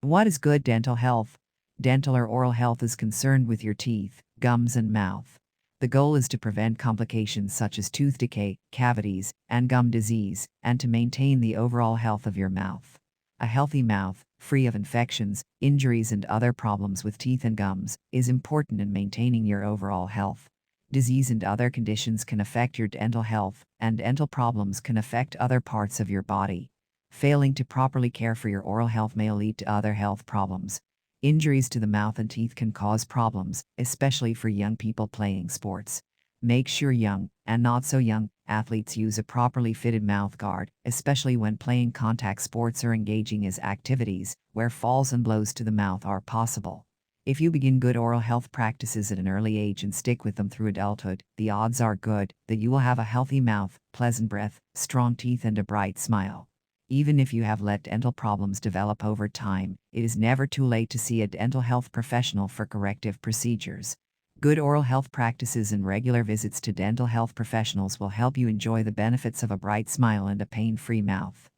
What is good dental health? Dental or oral health is concerned with your teeth, gums, and mouth. The goal is to prevent complications such as tooth decay, cavities, and gum disease, and to maintain the overall health of your mouth. A healthy mouth, free of infections, injuries, and other problems with teeth and gums, is important in maintaining your overall health. Disease and other conditions can affect your dental health, and dental problems can affect other parts of your body. Failing to properly care for your oral health may lead to other health problems. Injuries to the mouth and teeth can cause problems, especially for young people playing sports. Make sure young, and not so young, athletes use a properly fitted mouth guard, especially when playing contact sports or engaging in activities where falls and blows to the mouth are possible. If you begin good oral health practices at an early age and stick with them through adulthood, the odds are good that you will have a healthy mouth, pleasant breath, strong teeth, and a bright smile. Even if you have let dental problems develop over time, it is never too late to see a dental health professional for corrective procedures. Good oral health practices and regular visits to dental health professionals will help you enjoy the benefits of a bright smile and a pain-free mouth.